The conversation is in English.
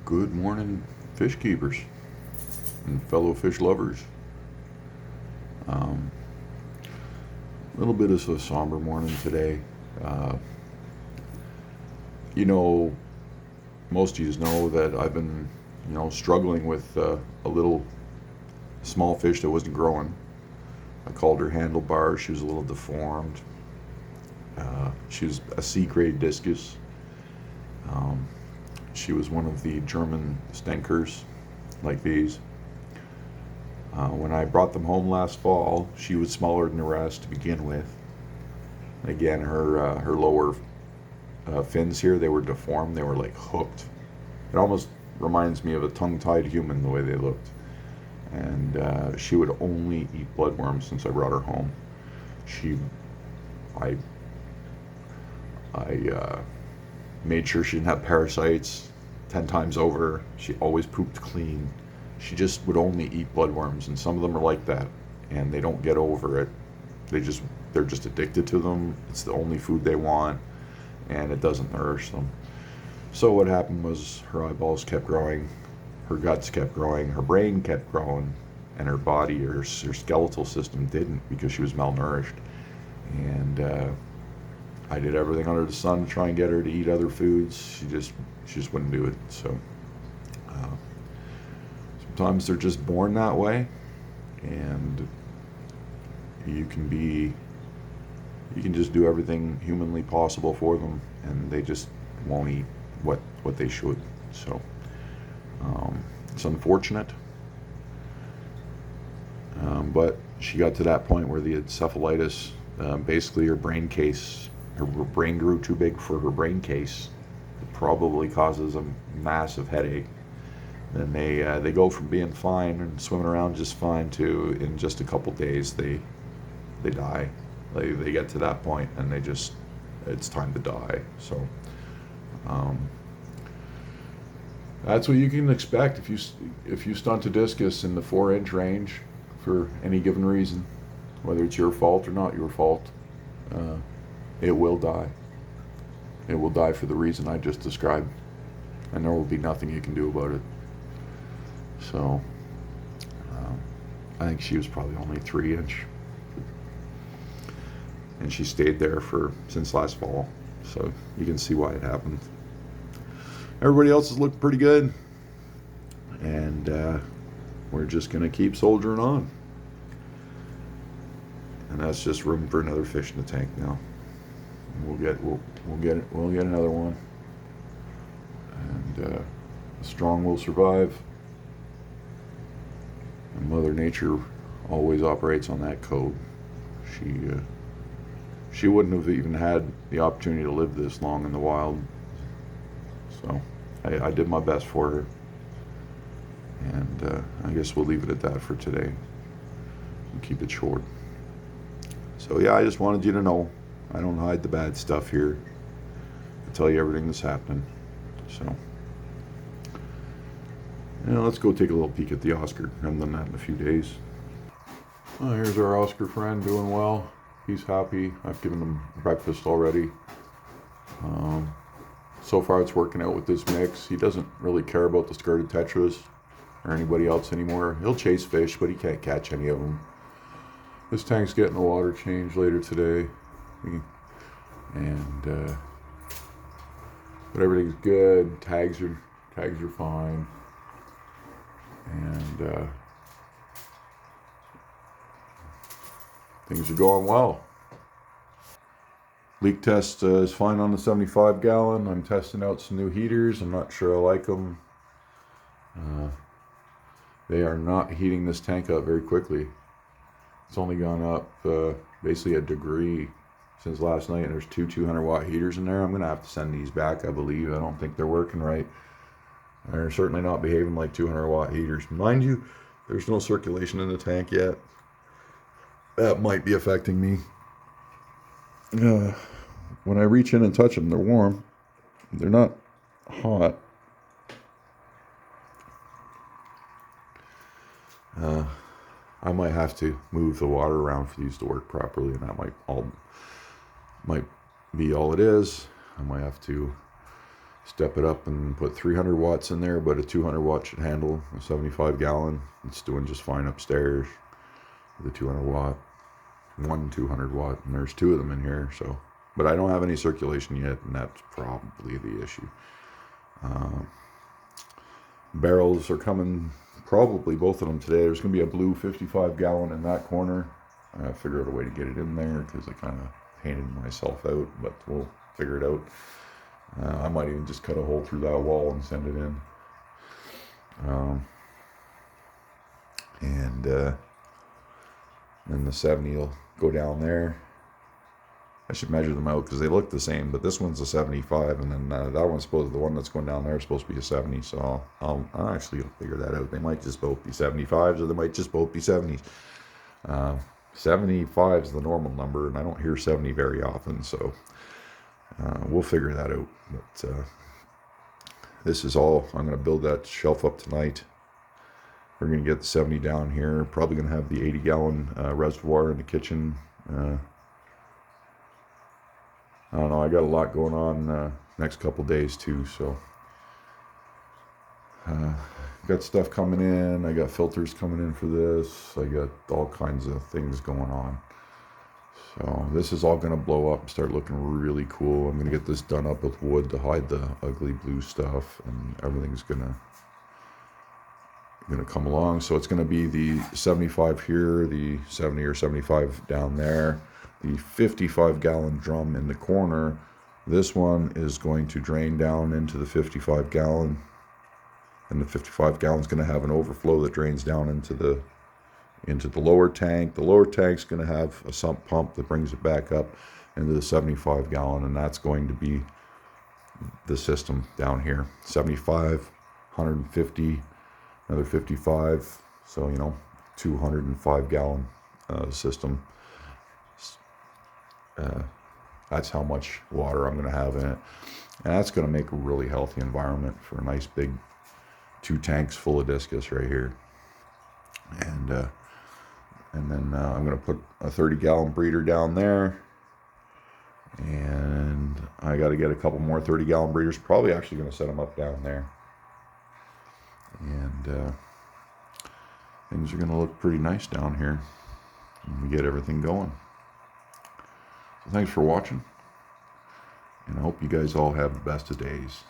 Good morning, fish keepers and fellow fish lovers. Um, a little bit of a somber morning today. Uh, you know, most of you know that I've been, struggling with a little small fish that wasn't growing. I called her handlebar. She was a little deformed. She was a C-grade discus. Um, she was one of the German stinkers, like these. When I brought them home last fall, she was smaller than the rest to begin with. Again, her lower fins here, they were deformed. They were like hooked. It almost reminds me of a tongue-tied human the way they looked. And she would only eat bloodworms since I brought her home. She, I, I made sure she didn't have parasites 10 times over. She always pooped clean. She just would only eat bloodworms, and some of them are like that, and they don't get over it. They're just addicted to them. It's the only food they want, and it doesn't nourish them. So what happened was her eyeballs kept growing, her guts kept growing, her brain kept growing, and her body, her skeletal system didn't, because she was malnourished. And I did everything under the sun to try and get her to eat other foods. She just wouldn't do it. So sometimes they're just born that way, and you can just do everything humanly possible for them, and they just won't eat what they should. So it's unfortunate, but she got to that point where the encephalitis, basically her brain grew too big for her brain case. It probably causes a massive headache. Then they go from being fine and swimming around just fine to, in just a couple days, they die. They get to that point and it's time to die. So that's what you can expect if you stunt a discus in the 4-inch range for any given reason, whether it's your fault or not your fault. It will die. It will die for the reason I just described, and there will be nothing you can do about it. So I think she was probably only 3-inch, and she stayed there since last fall. So you can see why it happened. Everybody else is looking pretty good, and we're just gonna keep soldiering on. And that's just room for another fish in the tank now. We'll get another one, and the strong will survive. And Mother Nature always operates on that code. She wouldn't have even had the opportunity to live this long in the wild. So I did my best for her, and I guess we'll leave it at that for today and keep it short. So yeah, I just wanted you to know I don't hide the bad stuff here. I tell you everything that's happening. So let's go take a little peek at the Oscar. I haven't done that in a few days. Oh, here's our Oscar friend doing well. He's happy. I've given him breakfast already. So far it's working out with this mix. He doesn't really care about the skirted tetras or anybody else anymore. He'll chase fish, but he can't catch any of them. This tank's getting a water change later today. And but everything's good. Tags are fine. And things are going well. Leak test is fine on the 75 gallon. I'm testing out some new heaters. I'm not sure I like them. They are not heating this tank up very quickly. It's only gone up basically a degree since last night, and there's two 200-watt heaters in there. I'm going to have to send these back, I believe. I don't think they're working right. They're certainly not behaving like 200-watt heaters. Mind you, there's no circulation in the tank yet. That might be affecting me. When I reach in and touch them, they're warm. They're not hot. I might have to move the water around for these to work properly, and that might be all it is. I might have to step it up and put 300 watts in there, but a 200 watt should handle a 75 gallon. It's doing just fine upstairs with a 200 watt, one 200 watt, and there's two of them in here. So, but I don't have any circulation yet, and that's probably the issue. Barrels are coming, probably both of them today. There's going to be a blue 55 gallon in that corner. I figured out a way to get it in there because I kind of painted myself out, but we'll figure it out. I might even just cut a hole through that wall and send it in. And then the 70 will go down there. I should measure them out because they look the same, but this one's a 75, and then that one's supposed, the one that's going down there is supposed to be a 70. So I'll actually figure that out. They might just both be 75s, or they might just both be 70s. 75 is the normal number, and I don't hear 70 very often, so we'll figure that out. But this is all. I'm going to build that shelf up tonight. We're going to get the 70 down here. Probably going to have the 80 gallon reservoir in the kitchen. I don't know, I got a lot going on next couple days too, so got stuff coming in. I got filters coming in for this. I got all kinds of things going on. So this is all going to blow up and start looking really cool. I'm going to get this done up with wood to hide the ugly blue stuff, and everything's going to come along. So it's going to be the 75 here, the 70 or 75 down there. The 55 gallon drum in the corner, this one is going to drain down into the 55 gallon, and the 55 gallon is going to have an overflow that drains down into the lower tank. The lower tank's going to have a sump pump that brings it back up into the 75 gallon, and that's going to be the system down here. 75, 150, another 55, so 205 gallon system. That's how much water I'm going to have in it, and that's going to make a really healthy environment for a nice big 2 tanks full of discus right here. And then I'm going to put a 30 gallon breeder down there, and I got to get a couple more 30 gallon breeders. Probably actually going to set them up down there, and things are going to look pretty nice down here when we get everything going. Thanks for watching, and I hope you guys all have the best of days.